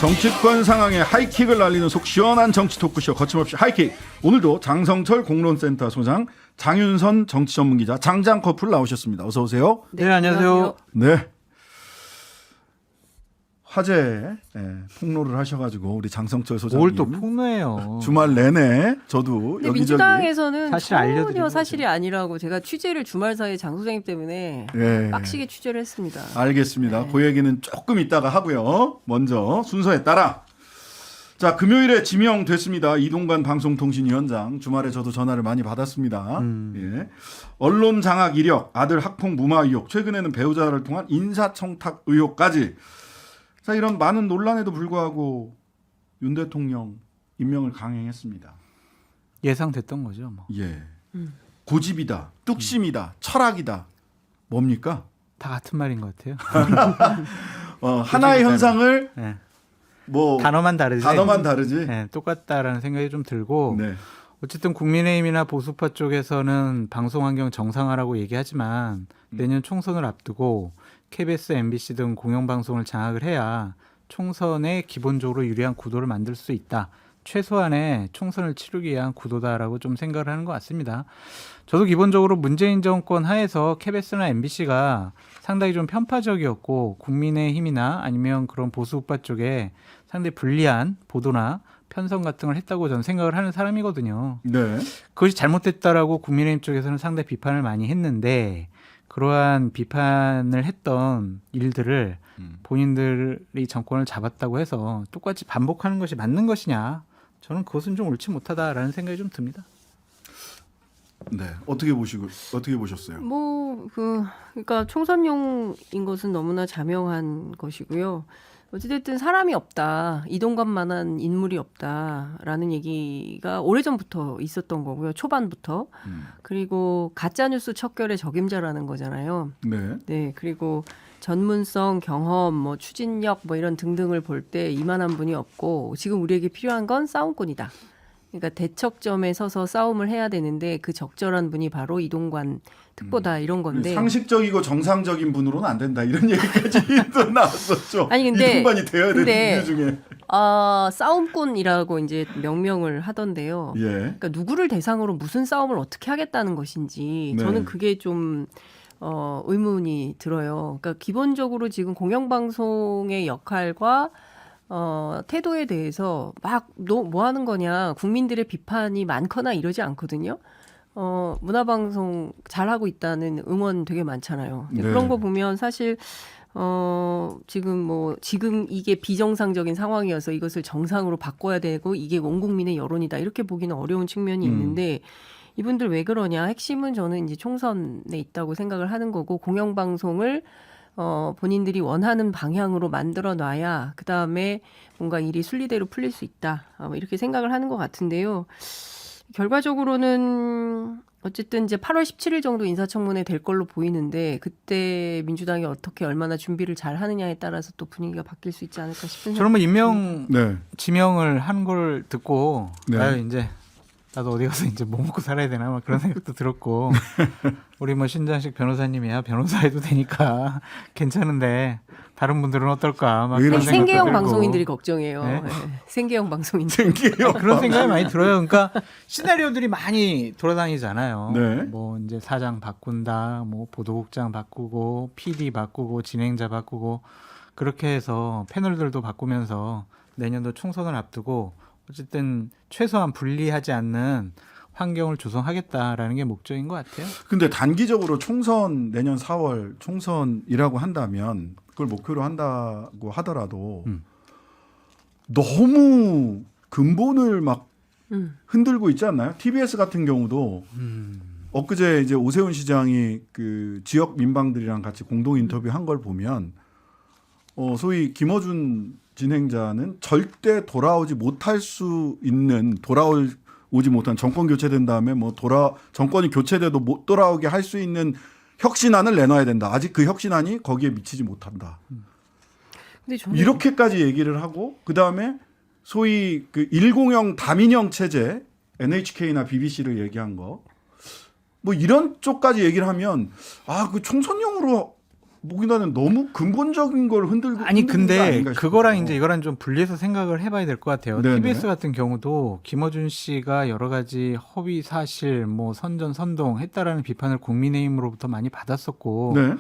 정치권 상황에 하이킥을 날리는 속 시원한 정치 토크쇼 거침없이 하이킥. 오늘도 장성철 공론센터 소장, 장윤선 정치 전문기자, 장장 커플 나오셨습니다. 어서 오세요. 네, 안녕하세요. 네. 화제에 폭로를 하셔가지고 우리 장성철 소장님 뭘 또 폭로해요. 주말 내내 저도 근데 여기저기 민주당에서는 사실 전혀 알려드리는 사실이 아니라고 제가 취재를 주말 사이에 장 소장님 때문에 예. 빡시게 취재를 했습니다. 알겠습니다. 그 얘기는 조금 이따가 하고요. 먼저 순서에 따라 자, 금요일에 지명됐습니다. 이동관 방송통신위원장. 주말에 저도 전화를 많이 받았습니다. 예. 언론 장악 이력, 아들 학폭 무마 의혹, 최근에는 배우자를 통한 인사청탁 의혹까지. 자, 이런 많은 논란에도 불구하고 윤 대통령 임명을 강행했습니다. 예상됐던 거죠. 뭐. 예. 고집이다, 뚝심이다, 철학이다. 뭡니까? 다 같은 말인 것 같아요. 하나의 현상을 네. 뭐 단어만 다르지. 네, 똑같다라는 생각이 좀 들고 네. 어쨌든 국민의힘이나 보수파 쪽에서는 방송 환경 정상화라고 얘기하지만 내년 총선을 앞두고 KBS, MBC 등 공영방송을 장악을 해야 총선에 기본적으로 유리한 구도를 만들 수 있다. 최소한의 총선을 치르기 위한 구도다라고 좀 생각을 하는 것 같습니다. 저도 기본적으로 문재인 정권 하에서 KBS나 MBC가 상당히 좀 편파적이었고 국민의힘이나 아니면 그런 보수우파 쪽에 상당히 불리한 보도나 편성 같은 걸 했다고 저는 생각을 하는 사람이거든요. 네. 그것이 잘못됐다라고 국민의힘 쪽에서는 상당히 비판을 많이 했는데 그러한 비판을 했던 일들을 본인들이 정권을 잡았다고 해서 똑같이 반복하는 것이 맞는 것이냐? 저는 그것은 좀 옳지 못하다라는 생각이 좀 듭니다. 네. 어떻게 보셨어요? 그러니까 총선용인 것은 너무나 자명한 것이고요. 어찌됐든 사람이 없다, 이동관만한 인물이 없다라는 얘기가 오래전부터 있었던 거고요. 초반부터. 그리고 가짜뉴스 척결의 적임자라는 거잖아요. 네. 네, 그리고 전문성, 경험, 뭐 추진력 뭐 이런 등등을 볼 때 이만한 분이 없고 지금 우리에게 필요한 건 싸움꾼이다. 그러니까 대척점에 서서 싸움을 해야 되는데 그 적절한 분이 바로 이동관 특보다 이런 건데 상식적이고 정상적인 분으로는 안 된다 이런 얘기까지 또 나왔었죠. 아니, 근데- 이동관이 되어야 되는 근데- 이유 중에. 싸움꾼이라고 이제 명명을 하던데요. 예. 그러니까 누구를 대상으로 무슨 싸움을 어떻게 하겠다는 것인지 네. 저는 그게 좀 의문이 들어요. 그러니까 기본적으로 지금 공영방송의 역할과 태도에 대해서 막 너 뭐 하는 거냐, 국민들의 비판이 많거나 이러지 않거든요. 문화방송 잘하고 있다는 응원 되게 많잖아요. 근데 네. 그런 거 보면 사실 지금 이게 비정상적인 상황이어서 이것을 정상으로 바꿔야 되고 이게 온 국민의 여론이다 이렇게 보기는 어려운 측면이 있는데 이분들 왜 그러냐? 핵심은 저는 이제 총선에 있다고 생각을 하는 거고 공영방송을 본인들이 원하는 방향으로 만들어 놔야 그 다음에 뭔가 일이 순리대로 풀릴 수 있다. 이렇게 생각을 하는 것 같은데요. 결과적으로는 어쨌든 이제 8월 17일 정도 인사청문회 될 걸로 보이는데 그때 민주당이 어떻게 얼마나 준비를 잘 하느냐에 따라서 또 분위기가 바뀔 수 있지 않을까 싶은 저는 뭐 임명 네. 지명을 한 걸 듣고 네. 아유 이제 나도 어디 가서 이제 뭐 먹고 살아야 되나 막 그런 생각도 들었고 우리 뭐 신장식 변호사님이야 변호사 해도 되니까 괜찮은데 다른 분들은 어떨까 막 왜 그런 이러세요? 생각도 생계형 들고. 방송인들이 걱정해요. 네? 네. 생계형 방송인들. 그런 생각이 많이 들어요. 그러니까 시나리오들이 많이 돌아다니잖아요. 네. 뭐 이제 사장 바꾼다, 뭐 보도국장 바꾸고, PD 바꾸고, 진행자 바꾸고 그렇게 해서 패널들도 바꾸면서 내년도 총선을 앞두고 어쨌든 최소한 불리하지 않는 환경을 조성하겠다라는 게 목적인 것 같아요. 근데 단기적으로 총선 내년 4월 총선이라고 한다면 그걸 목표로 한다고 하더라도 너무 근본을 막 흔들고 있지 않나요? TBS 같은 경우도 엊그제 이제 오세훈 시장이 그 지역 민방들이랑 같이 공동 인터뷰 한 걸 보면 소위 김어준 진행자는 절대 돌아오지 못할 수 있는 돌아오지 못한 정권 교체된 다음에 정권이 교체돼도 못 돌아오게 할 수 있는 혁신안을 내놔야 된다. 아직 그 혁신안이 거기에 미치지 못한다. 근데 저는 이렇게까지 얘기를 하고 그 다음에 소위 그 1공형 다민형 체제 NHK나 BBC를 얘기한 거 뭐 이런 쪽까지 얘기를 하면 그 총선용으로 보기에는 너무 근본적인 걸 흔들고 아니 흔드는 거 근데 아닌가 그거랑 싶어요. 이제 이거랑 좀 분리해서 생각을 해봐야 될 것 같아요. 네네. TBS 같은 경우도 김어준 씨가 여러 가지 허위 사실, 뭐 선전 선동 했다라는 비판을 국민의힘으로부터 많이 받았었고, 네.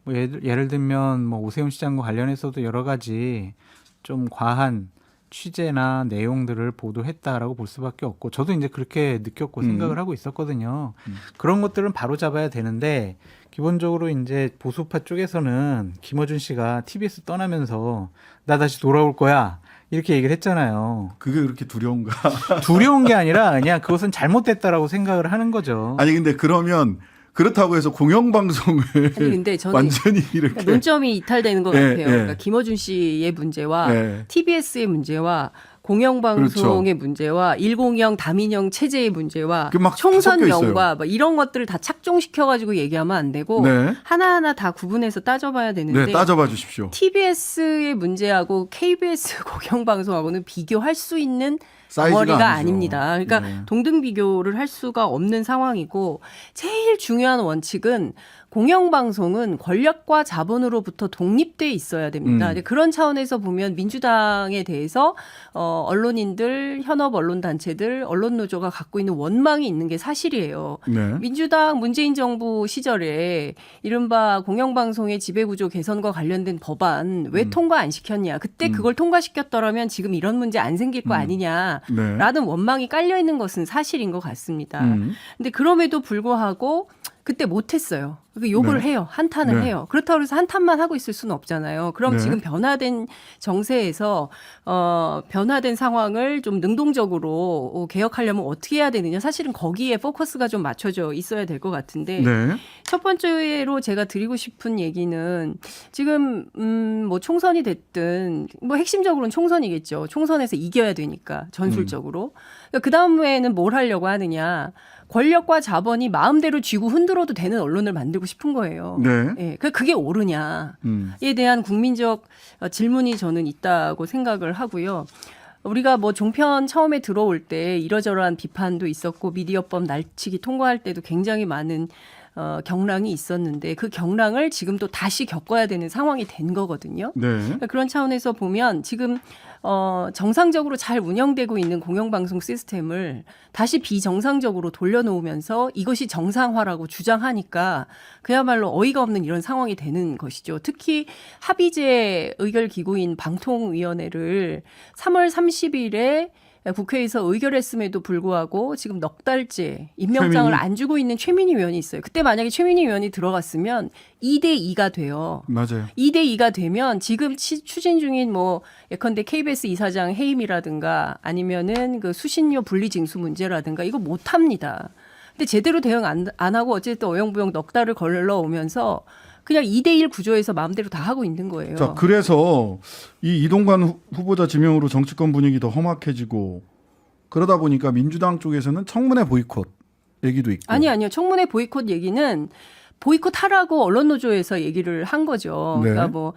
뭐 예를 들면 뭐 오세훈 시장과 관련해서도 여러 가지 좀 과한 취재나 내용들을 보도했다라고 볼 수밖에 없고, 저도 이제 그렇게 느꼈고 생각을 하고 있었거든요. 그런 것들은 바로 잡아야 되는데, 기본적으로 이제 보수파 쪽에서는 김어준 씨가 TBS 떠나면서 나 다시 돌아올 거야 이렇게 얘기를 했잖아요. 그게 그렇게 두려운가? 두려운 게 아니라 그냥 그것은 잘못됐다라고 생각을 하는 거죠. 아니 근데 그러면 그렇다고 해서 공영방송을 아니 근데 저는 완전히 이렇게 그러니까 논점이 이탈되는 것 예, 같아요. 예. 그러니까 김어준 씨의 문제와 예. TBS의 문제와 공영방송의 그렇죠. 문제와 102형 다민형 체제의 문제와 그게 막 섞여 총선명과 막 이런 것들을 다 착종시켜가지고 얘기하면 안 되고 네. 하나하나 다 구분해서 따져봐야 되는데 네, 따져봐 주십시오. TBS의 문제하고 KBS 공영방송하고는 비교할 수 있는 사이즈가 덩어리가 아니죠. 아닙니다. 그러니까 네. 동등 비교를 할 수가 없는 상황이고 제일 중요한 원칙은 공영방송은 권력과 자본으로부터 독립돼 있어야 됩니다. 이제 그런 차원에서 보면 민주당에 대해서 언론인들, 현업 언론단체들, 언론노조가 갖고 있는 원망이 있는 게 사실이에요. 네. 민주당 문재인 정부 시절에 이른바 공영방송의 지배구조 개선과 관련된 법안 왜 통과 안 시켰냐. 그때 그걸 통과시켰더라면 지금 이런 문제 안 생길 거 아니냐라는 네. 원망이 깔려 있는 것은 사실인 것 같습니다. 음. 근데 그럼에도 불구하고 그때 못했어요. 그러니까 욕을 네. 해요. 한탄을 네. 해요. 그렇다고 해서 한탄만 하고 있을 수는 없잖아요. 그럼 네. 지금 변화된 정세에서 변화된 상황을 좀 능동적으로 개혁하려면 어떻게 해야 되느냐. 사실은 거기에 포커스가 좀 맞춰져 있어야 될 것 같은데 네. 첫 번째로 제가 드리고 싶은 얘기는 지금 뭐 총선이 됐든 뭐 핵심적으로는 총선이겠죠. 총선에서 이겨야 되니까 전술적으로. 그러니까 그 다음에는 뭘 하려고 하느냐. 권력과 자본이 마음대로 쥐고 흔들어도 되는 언론을 만들고 싶은 거예요. 네. 예, 그게 옳으냐에 대한 국민적 질문이 저는 있다고 생각을 하고요. 우리가 뭐 종편 처음에 들어올 때 이러저러한 비판도 있었고 미디어법 날치기 통과할 때도 굉장히 많은 경랑이 있었는데 그 경랑을 지금 또 다시 겪어야 되는 상황이 된 거거든요. 네. 그러니까 그런 차원에서 보면 지금 정상적으로 잘 운영되고 있는 공영방송 시스템을 다시 비정상적으로 돌려놓으면서 이것이 정상화라고 주장하니까 그야말로 어이가 없는 이런 상황이 되는 것이죠. 특히 합의제 의결기구인 방통위원회를 3월 30일에 국회에서 의결했음에도 불구하고 지금 넉 달째 임명장을 최민희? 안 주고 있는 최민희 의원이 있어요. 그때 만약에 최민희 의원이 들어갔으면 2대2가 돼요. 맞아요. 2대2가 되면 지금 추진 중인 뭐 예컨대 KBS 이사장 해임이라든가 아니면은 그 수신료 분리징수 문제라든가 이거 못 합니다. 근데 제대로 대응 안 하고 어쨌든 어영부영 넉 달을 걸러오면서 그냥 2대1 구조에서 마음대로 다 하고 있는 거예요. 자, 그래서 이 이동관 후보자 지명으로 정치권 분위기 더 험악해지고 그러다 보니까 민주당 쪽에서는 청문회 보이콧 얘기도 있고. 아니요. 청문회 보이콧 얘기는 보이콧하라고 언론노조에서 얘기를 한 거죠. 네. 그러니까 뭐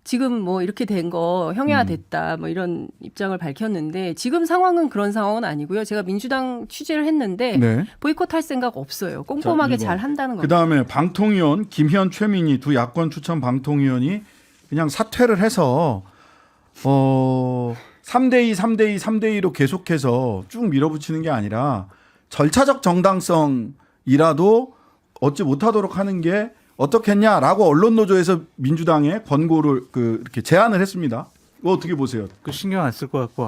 지금 뭐 이렇게 된 거 형해화됐다 뭐 이런 입장을 밝혔는데 지금 상황은 그런 상황은 아니고요. 제가 민주당 취재를 했는데 네. 보이콧할 생각 없어요. 꼼꼼하게 자, 잘 한다는 그 겁니다. 다음에 방통위원 김희연, 최민희 두 야권 추천 방통위원이 그냥 사퇴를 해서 3대2, 3대2, 3대2로 계속해서 쭉 밀어붙이는 게 아니라 절차적 정당성이라도 얻지 못하도록 하는 게 어떻겠냐라고 언론노조에서 민주당에 권고를 이렇게 제안을 했습니다. 이거 어떻게 보세요? 그 신경 안 쓸 것 같고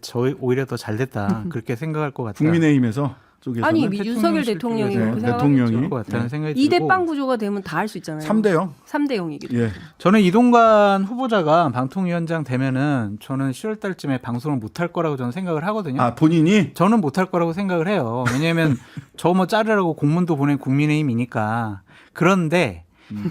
저 오히려 더 잘 됐다 그렇게 생각할 것 같다. 국민의힘에서 쪽에서는 아니 윤석열 대통령이 네, 그렇게 대통령이 생각하겠죠. 것 같다는 생각이 2대 들고 빵 구조가 되면 다 할 수 있잖아요. 3대0. 3대 0이기 때문에. 예. 저는 이동관 후보자가 방통위원장 되면은 저는 10월 달쯤에 방송을 못할 거라고 저는 생각을 하거든요. 아, 본인이 저는 못할 거라고 생각을 해요. 왜냐하면 저 뭐 자르라고 공문도 보낸 국민의힘이니까. 그런데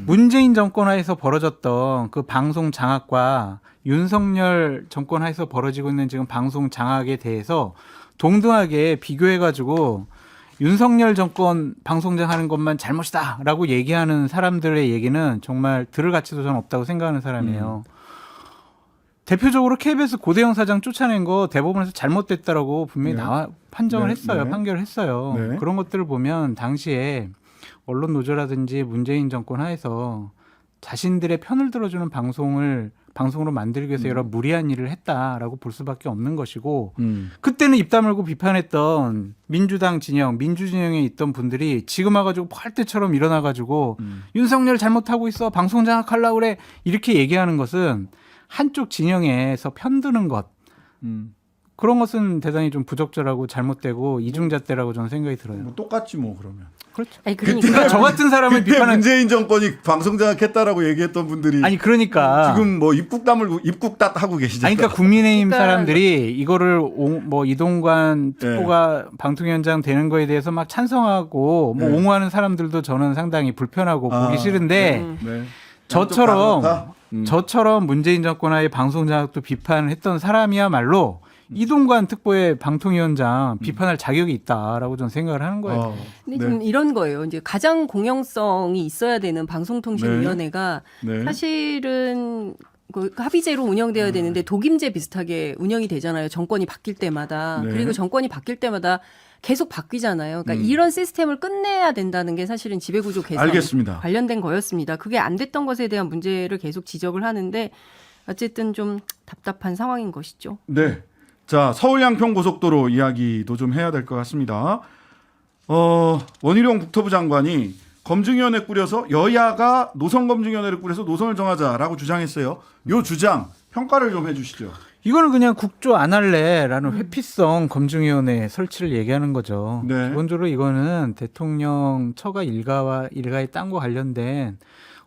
문재인 정권 하에서 벌어졌던 그 방송 장악과 윤석열 정권 하에서 벌어지고 있는 지금 방송 장악에 대해서 동등하게 비교해가지고 윤석열 정권 방송장 하는 것만 잘못이다라고 얘기하는 사람들의 얘기는 정말 들을 가치도 저는 없다고 생각하는 사람이에요. 대표적으로 KBS 고대영 사장 쫓아낸 거 대법원에서 잘못됐다라고 분명히 네. 판정을 네, 했어요. 네. 판결을 했어요. 네. 그런 것들을 보면 당시에 언론 노조라든지 문재인 정권 하에서 자신들의 편을 들어주는 방송으로 만들기 위해서 여러 무리한 일을 했다라고 볼 수밖에 없는 것이고 그때는 입 다물고 비판했던 민주당 진영, 민주진영에 있던 분들이 지금 와가지고 펄때처럼 일어나가지고 윤석열 잘못하고 있어 방송 장악하려고 그래 이렇게 얘기하는 것은 한쪽 진영에서 편드는 것 그런 것은 대단히 좀 부적절하고 잘못되고 이중잣대라고 저는 생각이 들어요. 뭐 똑같지 뭐 그러면. 그렇죠. 아니 그러니까 저 같은 사람을 그때 비판한 문재인 정권이 방송 장악했다라고 얘기했던 분들이 아니 그러니까 지금 뭐 입국 다물고 입국 딱 하고 계시잖아요. 아니, 그러니까 국민의힘 그러니까 사람들이 이거를 뭐 이동관 특보가 방통위원장 되는 거에 대해서 막 찬성하고 뭐 옹호하는 사람들도 저는 상당히 불편하고 보기 싫은데 네. 저처럼 문재인 정권의 방송 장악도 비판을 했던 사람이야말로 이동관 특보의 방통위원장 비판할 자격이 있다라고 저는 생각을 하는 거예요. 근데 지금 이런 거예요. 이제 가장 공영성이 있어야 되는 방송통신위원회가 네. 사실은 그 합의제로 운영되어야 되는데 독임제 비슷하게 운영이 되잖아요. 정권이 바뀔 때마다. 네. 그리고 정권이 바뀔 때마다 계속 바뀌잖아요. 그러니까 이런 시스템을 끝내야 된다는 게 사실은 지배구조 개선 알겠습니다. 관련된 거였습니다. 그게 안 됐던 것에 대한 문제를 계속 지적을 하는데 어쨌든 좀 답답한 상황인 것이죠. 네. 자, 서울 양평 고속도로 이야기도 좀 해야 될 것 같습니다. 원희룡 국토부 장관이 검증위원회 꾸려서 여야가 노선 검증위원회를 꾸려서 노선을 정하자라고 주장했어요. 요 주장 평가를 좀 해주시죠. 이거는 그냥 국조 안 할래라는 회피성 검증위원회 설치를 얘기하는 거죠. 네. 기본적으로 이거는 대통령 처가 일가의 땅과 관련된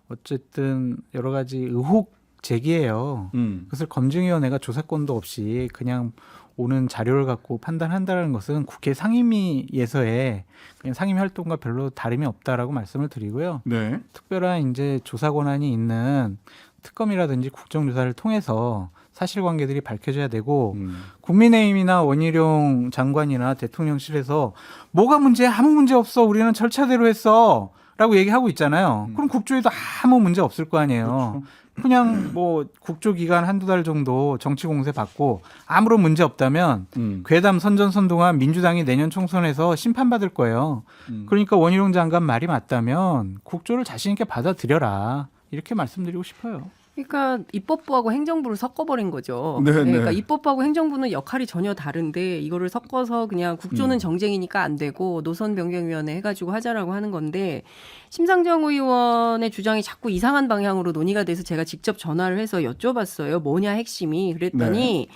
어쨌든 여러 가지 의혹 제기예요. 그것을 검증위원회가 조사권도 없이 그냥 오는 자료를 갖고 판단한다는 것은 국회 상임위에서의 그냥 상임위 활동과 별로 다름이 없다라고 말씀을 드리고요. 네. 특별한 이제 조사 권한이 있는 특검이라든지 국정조사를 통해서 사실관계들이 밝혀져야 되고 국민의힘이나 원희룡 장관이나 대통령실에서 뭐가 문제야? 아무 문제 없어. 우리는 절차대로 했어. 라고 얘기하고 있잖아요. 그럼 국조에도 아무 문제 없을 거 아니에요. 그냥 뭐 국조기간 한두 달 정도 정치 공세 받고 아무런 문제 없다면 괴담 선전선동한 민주당이 내년 총선에서 심판받을 거예요. 그러니까 원희룡 장관 말이 맞다면 국조를 자신 있게 받아들여라. 이렇게 말씀드리고 싶어요. 그러니까 입법부하고 행정부를 섞어버린 거죠. 네, 그러니까 네. 입법부하고 행정부는 역할이 전혀 다른데 이거를 섞어서 그냥 국조는 정쟁이니까 안 되고 노선 변경위원회 해가지고 하자라고 하는 건데 심상정 의원의 주장이 자꾸 이상한 방향으로 논의가 돼서 제가 직접 전화를 해서 여쭤봤어요. 뭐냐 핵심이. 그랬더니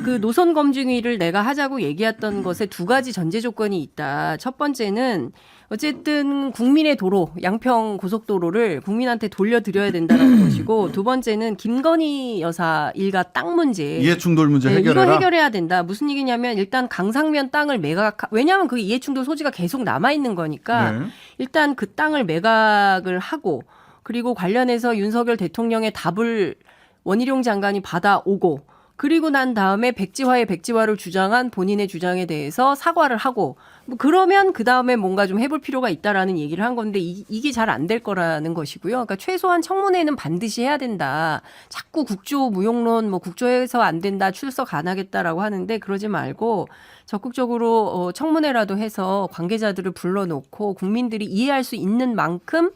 그 노선 검증위를 내가 하자고 얘기했던 것에 두 가지 전제 조건이 있다. 첫 번째는 어쨌든 국민의 도로, 양평 고속도로를 국민한테 돌려드려야 된다는 것이고 두 번째는 김건희 여사 일가 땅 문제. 이해충돌 문제 해결해라. 이거 해결해야 된다. 무슨 얘기냐면 일단 강상면 땅을 왜냐하면 그 이해충돌 소지가 계속 남아있는 거니까 네. 일단 그 땅을 매각을 하고 그리고 관련해서 윤석열 대통령의 답을 원희룡 장관이 받아오고 그리고 난 다음에 백지화의 백지화를 주장한 본인의 주장에 대해서 사과를 하고 뭐 그러면 그 다음에 뭔가 좀 해볼 필요가 있다라는 얘기를 한 건데 이게 잘 안 될 거라는 것이고요. 그러니까 최소한 청문회는 반드시 해야 된다. 자꾸 국조 무용론 뭐 국조해서 안 된다 출석 안 하겠다라고 하는데 그러지 말고 적극적으로 청문회라도 해서 관계자들을 불러놓고 국민들이 이해할 수 있는 만큼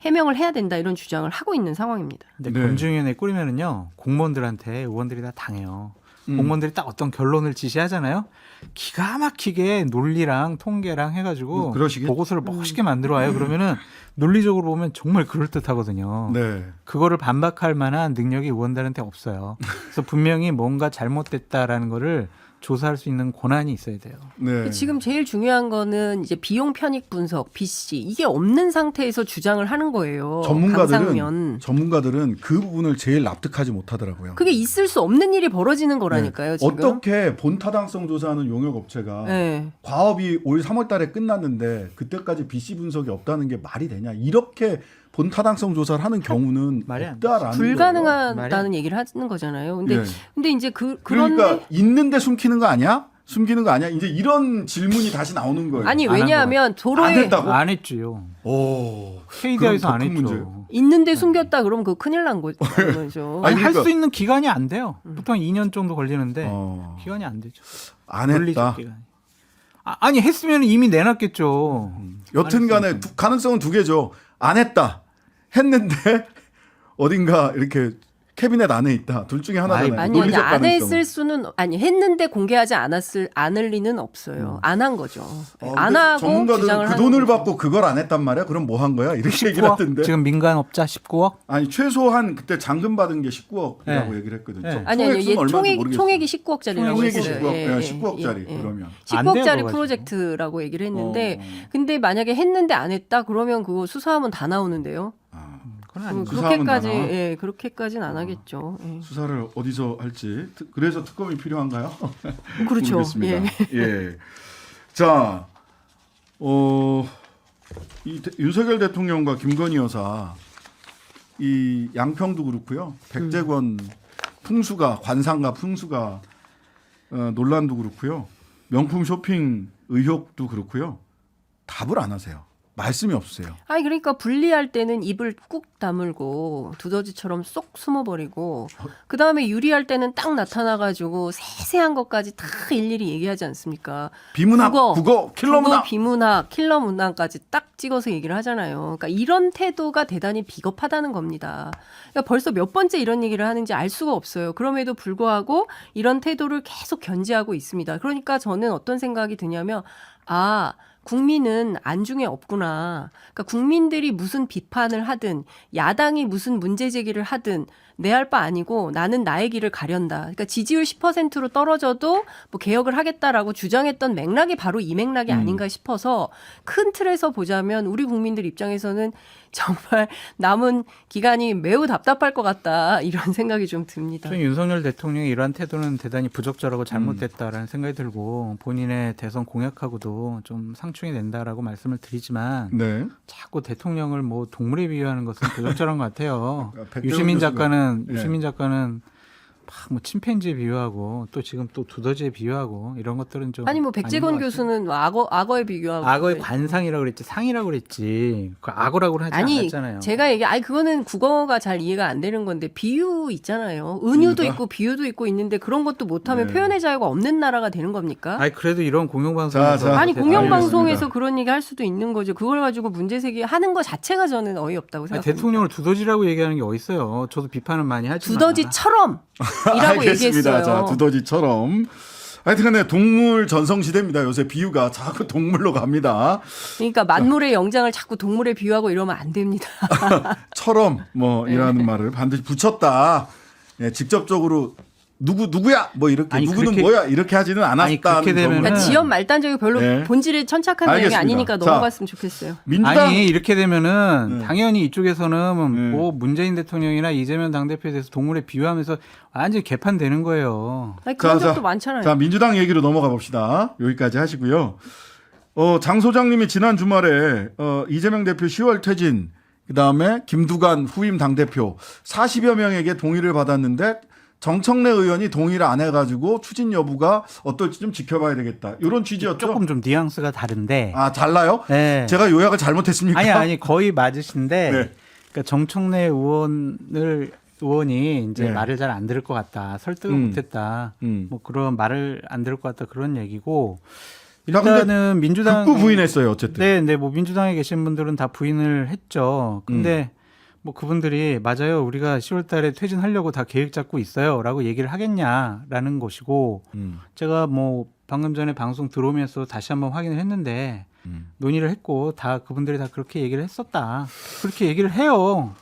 해명을 해야 된다 이런 주장을 하고 있는 상황입니다. 근데 네. 검증위원회 꾸리면은요 공무원들한테 의원들이 다 당해요. 공무원들이 딱 어떤 결론을 지시하잖아요. 기가 막히게 논리랑 통계랑 해가지고 그러시겠죠. 보고서를 멋있게 만들어 와요. 그러면은 논리적으로 보면 정말 그럴 듯하거든요. 네. 그거를 반박할 만한 능력이 의원들한테 없어요. 그래서 분명히 뭔가 잘못됐다라는 거를 조사할 수 있는 권한이 있어야 돼요. 네. 지금 제일 중요한 거는 이제 비용 편익 분석, BC 이게 없는 상태에서 주장을 하는 거예요. 강상면. 전문가들은 그 부분을 제일 납득하지 못하더라고요. 그게 있을 수 없는 일이 벌어지는 거라니까요. 지금. 어떻게 본타당성 조사하는 용역 업체가 네. 과업이 올 3월달에 끝났는데 그때까지 BC 분석이 없다는 게 말이 되냐? 이렇게 본타당성 조사를 하는 경우는 말이 안 없다라는 거예요. 불가능하다는 얘기를 하는 거잖아요. 근데 예. 근데 이제 그런데 그러니까 있는데 숨기는 거 아니야? 숨기는 거 아니야? 이제 이런 질문이 다시 나오는 거예요. 아니 안한 왜냐하면 안 도로에 했다고? 안 했지요. 오. KDI에서 그럼 안 더 큰 했죠. 문제예요. 있는데 숨겼다 그러면 그거 큰일 난 거죠. 아니, 아니, 할 그러니까- 수 있는 기간이 안 돼요. 보통 2년 정도 걸리는데 기간이 안 되죠. 안 물리적 했다. 기간이. 아니 했으면 이미 내놨겠죠. 여튼간에 가능성은 두 개죠. 안 했다. 했는데 어딘가 이렇게 캐비넷 안에 있다. 둘 중에 하나잖아요. 아니 논리적 안 가능성은. 했을 수는 아니 했는데 공개하지 않을 리는 없어요. 안 한 거죠. 안 근데 하고 전문가들은 주장을 그 하는 돈을 거죠. 받고 그걸 안 했단 말이야. 그럼 뭐 한 거야? 이렇게 얘기를 19억? 하던데. 지금 민간업자 19억? 아니 최소한 그때 잔금 받은 게 19억이라고 네. 얘기를 했거든요. 네. 아니 총액이 총액이 19억짜리라고 총액이 했어요. 19억, 19억짜리 그러면. 안 돼요, 19억짜리 그거 프로젝트라고 얘기를 했는데 어. 근데 만약에 했는데 안 했다 그러면 그거 수사하면 다 나오는데요. 아, 그건 아니죠. 수사하면 그렇게까지 다 나와? 그렇게까지는 안 하겠죠. 예. 수사를 어디서 할지. 그래서 특검이 필요한가요? 그렇죠. 모르겠습니다. 예. 예. 자, 윤석열 대통령과 김건희 여사 이 양평도 그렇고요. 백제권 풍수가 관상가 풍수가 논란도 그렇고요. 명품 쇼핑 의혹도 그렇고요. 답을 안 하세요. 말씀이 없으세요. 아니 그러니까 분리할 때는 입을 꾹 다물고 두더지처럼 쏙 숨어버리고 그 다음에 유리할 때는 딱 나타나가지고 세세한 것까지 다 일일이 얘기하지 않습니까? 비문학, 국어, 킬러 문학. 비문학, 킬러 문학까지 딱 찍어서 얘기를 하잖아요. 그러니까 이런 태도가 대단히 비겁하다는 겁니다. 그러니까 벌써 몇 번째 이런 얘기를 하는지 알 수가 없어요. 그럼에도 불구하고 이런 태도를 계속 견지하고 있습니다. 그러니까 저는 어떤 생각이 드냐면 국민은 안중에 없구나. 그러니까 국민들이 무슨 비판을 하든 야당이 무슨 문제 제기를 하든 내 할 바 아니고 나는 나의 길을 가련다. 그러니까 지지율 10%로 떨어져도 뭐 개혁을 하겠다라고 주장했던 맥락이 바로 이 맥락이 아닌가 싶어서 큰 틀에서 보자면 우리 국민들 입장에서는 정말 남은 기간이 매우 답답할 것 같다. 이런 생각이 좀 듭니다. 저는 윤석열 대통령의 이러한 태도는 대단히 부적절하고 잘못됐다라는 생각이 들고 본인의 대선 공약하고도 좀 상충이 된다라고 말씀을 드리지만 네. 자꾸 대통령을 뭐 동물에 비유하는 것은 부적절한 것 같아요. 백대원 유시민 교수가- 작가는 막 뭐 침팬지에 비유하고 또 지금 또 두더지에 비유하고 이런 것들은 좀 아니 뭐 백재건 아닌 것 같아요. 교수는 악어에 비교하고 악어의 관상이라고 그랬지 상이라고 그랬지 그 악어라고는 하지 아니 않았잖아요. 제가 그거는 국어가 잘 이해가 안 되는 건데 비유 있잖아요. 은유도 비유가? 있고 비유도 있고 있는데 그런 것도 못하면 네. 표현의 자유가 없는 나라가 되는 겁니까? 아니 그래도 이런 공영방송에서 자, 아니 공영방송에서 알겠습니다. 그런 얘기 할 수도 있는 거죠. 그걸 가지고 문제 제기 하는 거 자체가 저는 어이없다고 아니, 생각합니다. 대통령을 두더지라고 얘기하는 게 어딨어요. 저도 비판은 많이 하지만 두더지처럼 이라고 알겠습니다. 얘기했어요. 자, 두더지처럼. 하여튼간에 동물 전성 시대입니다. 요새 비유가 자꾸 동물로 갑니다. 그러니까 만물의 영장을 자꾸 동물에 비유하고 이러면 안 됩니다. 처럼 이라는 말을 반드시 붙였다. 예, 직접적으로 누구야 뭐 이렇게 아니, 누구는 그렇게- 뭐야 이렇게 하지는 않았다는 그렇게 되면은- 그러니까 지연 말단적이고 별로 네. 본질에 천착한 내용이 알겠습니다. 아니니까 자, 넘어갔으면 좋겠어요. 민주당 아니 이렇게 되면은 네. 당연히 이쪽에서는 네. 뭐 문재인 대통령이나 이재명 당대표에 대해서 동물에 비유하면서 완전히 개판되는 거예요. 아니, 그런 자, 적도 많잖아요. 자, 민주당 얘기로 넘어가 봅시다. 여기까지 하시고요. 장 소장님이 지난 주말에 이재명 대표 10월 퇴진, 그다음에 김두관 후임 당대표 40여 명에게 동의를 받았는데 정청래 의원이 동의를 안 해가지고 추진 여부가 어떨지 좀 지켜봐야 되겠다. 이런 취지였죠. 조금 좀 뉘앙스가 다른데. 아, 달라요? 네. 제가 요약을 잘못했습니까? 아니 거의 맞으신데. 네. 그러니까 정청래 의원이 이제 네. 말을 잘 안 들을 것 같다. 설득을 못했다. 뭐 그런 말을 안 들을 것 같다 그런 얘기고. 야, 근데 일단은 민주당 극구 부인했어요. 어쨌든. 네, 뭐 민주당에 계신 분들은 다 부인을 했죠. 근데 뭐 그분들이 맞아요. 우리가 10월 달에 퇴진하려고 다 계획 잡고 있어요라고 얘기를 하겠냐라는 것이고 제가 뭐 방금 전에 방송 들어오면서 다시 한번 확인을 했는데 논의를 했고 다 그분들이 다 그렇게 얘기를 했었다. 그렇게 얘기를 해요.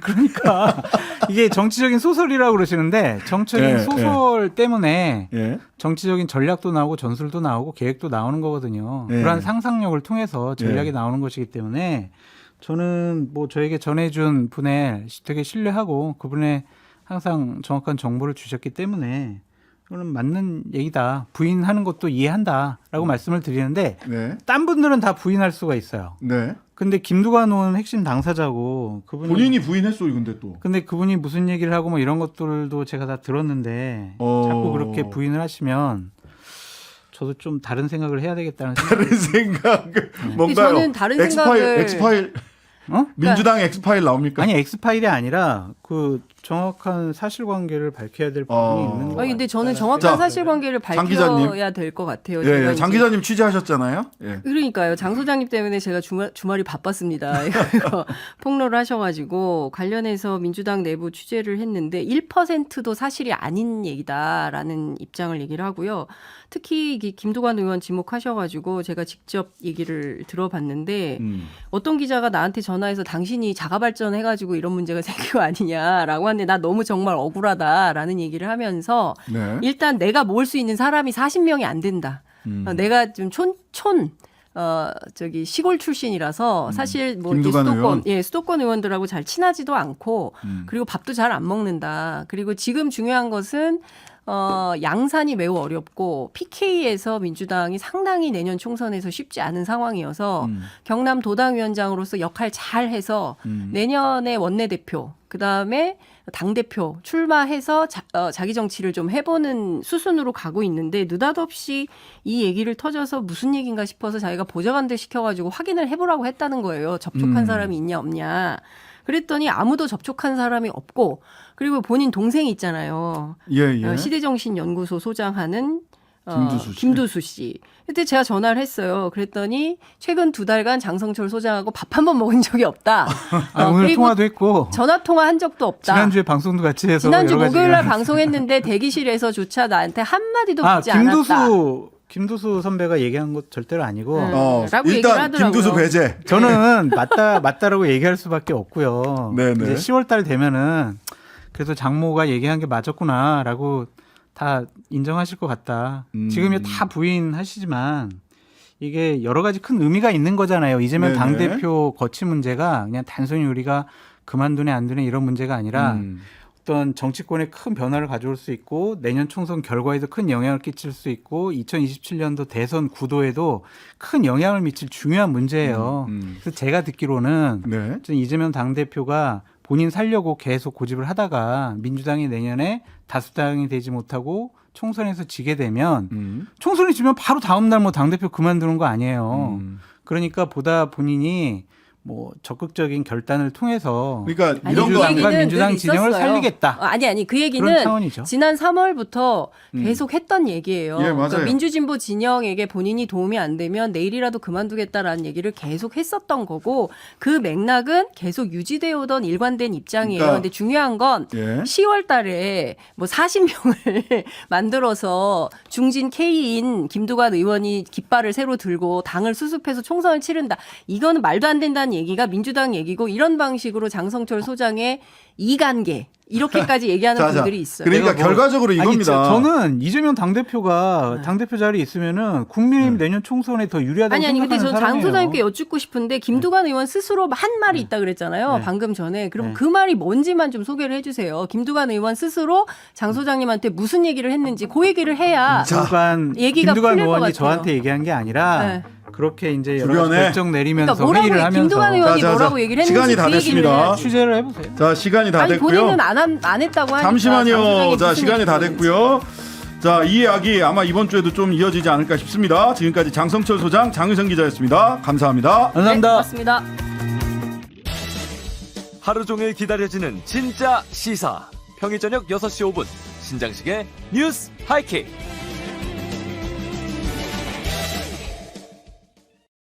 그러니까 이게 정치적인 소설이라고 그러시는데 정치적인 예, 소설 때문에 예. 정치적인 전략도 나오고 전술도 나오고 계획도 나오는 거거든요. 예. 그러한 상상력을 통해서 전략이 예. 나오는 것이기 때문에 저는 뭐 저에게 전해준 분에 되게 신뢰하고 그분의 항상 정확한 정보를 주셨기 때문에 이거는 맞는 얘기다. 부인하는 것도 이해한다라고 말씀을 드리는데 네. 딴 분들은 다 부인할 수가 있어요. 네. 근데 김두관 의원 핵심 당사자고 그분이 본인이 부인했어요, 근데 또. 근데 그분이 무슨 얘기를 하고 뭐 이런 것들도 제가 다 들었는데 자꾸 그렇게 부인을 하시면 저도 좀 다른 생각을 해야 되겠다는 생각. 다른 생각 뭔가요? 저는 다른 엑스파일, 생각을- 엑스파일 어? 민주당 엑스파일 나옵니까? 아니 엑스파일이 아니라 그 정확한 사실관계를 밝혀야 될 부분이 있는 거. 아니 근데 저는 같아요. 정확한 자, 사실관계를 장 기자님. 밝혀야 될 것 같아요. 예, 제가 예. 장 이제. 기자님 취재하셨잖아요. 예. 그러니까요. 장 소장님 때문에 제가 주말이 바빴습니다. 이거 폭로를 하셔가지고 관련해서 민주당 내부 취재를 했는데 1%도 사실이 아닌 얘기다라는 입장을 얘기를 하고요. 특히 김두관 의원 지목하셔가지고 제가 직접 얘기를 들어봤는데 어떤 기자가 나한테 전화해서 당신이 자가발전해가지고 이런 문제가 생긴 거 아니냐라고 하는데 나 너무 정말 억울하다라는 얘기를 하면서 네. 일단 내가 모을 수 있는 사람이 40명이 안 된다. 내가 좀 시골 출신이라서 사실 뭐 이제 김두관 의원? 수도권 의원들하고 잘 친하지도 않고 그리고 밥도 잘 안 먹는다. 그리고 지금 중요한 것은 양산이 매우 어렵고 PK에서 민주당이 상당히 내년 총선에서 쉽지 않은 상황이어서 경남 도당위원장으로서 역할 잘 해서 내년에 원내대표 그다음에 당대표 출마해서 자기 정치를 좀 해보는 수순으로 가고 있는데 느닷없이 이 얘기를 터져서 무슨 얘기인가 싶어서 자기가 보좌관들 시켜가지고 확인을 해보라고 했다는 거예요. 접촉한 사람이 있냐 없냐. 그랬더니 아무도 접촉한 사람이 없고 그리고 본인 동생이 있잖아요. 예, 예. 시대정신연구소 소장하는 김두수 씨. 김두수 씨. 그때 제가 전화를 했어요. 그랬더니 최근 2달간 장성철 소장하고 밥 한 번 먹은 적이 없다. 오늘 그리고 통화도 했고 전화 통화한 적도 없다. 지난주에 방송도 같이 해서 지난주 여러 가지 목요일 날 얘기를 방송했는데 대기실에서조차 나한테 한마디도 묻지 않았다. 김두수 선배가 얘기한 것 절대로 아니고 라고 얘기를 일단 하더라고요. 김두수 배제. 저는 맞다라고 얘기할 수밖에 없고요. 네네. 이제 10월달 되면은 그래서 장모가 얘기한 게 맞았구나라고 다 인정하실 것 같다. 지금이 다 부인하시지만 이게 여러 가지 큰 의미가 있는 거잖아요. 이재명 네네. 당대표 거취 문제가 그냥 단순히 우리가 그만두네 안 두네 이런 문제가 아니라 어떤 정치권에 큰 변화를 가져올 수 있고 내년 총선 결과에도 큰 영향을 끼칠 수 있고 2027년도 대선 구도에도 큰 영향을 미칠 중요한 문제예요. 그래서 제가 듣기로는 네. 이재명 당대표가 본인 살려고 계속 고집을 하다가 민주당이 내년에 다수당이 되지 못하고 총선에서 지게 되면 총선이 지면 바로 다음 날 뭐 당대표 그만두는 거 아니에요. 그러니까 보다 본인이 뭐 적극적인 결단을 통해서 그러니까 아니, 이런 그 거 얘기는 아니에요? 민주당 늘 진영을 있었어요. 살리겠다. 아니 그 그런 얘기는 차원이죠. 지난 3월부터 계속 했던 얘기예요. 예, 맞아요. 그러니까 민주진보 진영에게 본인이 도움이 안 되면 내일이라도 그만두겠다라는 얘기를 계속 했었던 거고 그 맥락은 계속 유지되어 오던 일관된 입장이에요. 그러니까, 근데 중요한 건 예. 10월 달에 뭐 40명을 만들어서 중진 K인 김두관 의원이 깃발을 새로 들고 당을 수습해서 총선을 치른다. 이거는 말도 안 된다는 얘기가 민주당 얘기고 이런 방식으로 장성철 소장의 이관계 이렇게까지 얘기하는 자, 분들이 있어요. 그러니까 내가 뭐- 결과적으로 이겁니다. 저는 이재명 당대표가 당대표 자리에 있으면은 국민의힘 내년 총선에 더 유리하다고 아니 근데 생각하는 저 장 사람이에요. 소장님께 여쭙고 싶은데 김두관 의원 스스로 한 말이 있다 그랬잖아요. 네. 방금 전에. 그럼 네. 그 말이 뭔지만 좀 소개를 해주세요. 김두관 의원 스스로 장 소장님한테 무슨 얘기를 했는지 그 얘기를 해야 얘기가 김두관 풀릴 것 의원이 같아요. 저한테 얘기한 게 아니라 네. 그렇게 이제 여러 가지 주변에 결정 내리면서 그러니까 뭐라고 회의를 하면서 김두관 의원이 자, 뭐라고 얘기를 했는지 시간이 다 그 얘기를 됐습니다. 해야지. 취재를 해보세요. 자, 시간이 다 아니 됐고요. 본인은 안 했다고 하니까. 장 잠시만요. 소장이 자, 무슨 시간이 다 얘기를 됐고요. 자, 이 이야기 아마 이번 주에도 좀 이어지지 않을까 싶습니다. 지금까지 장성철 소장, 장유성 기자였습니다. 감사합니다. 감사합니다. 네, 고맙습니다. 하루 종일 기다려지는 진짜 시사. 평일 저녁 6시 5분 신장식의 뉴스 하이킥.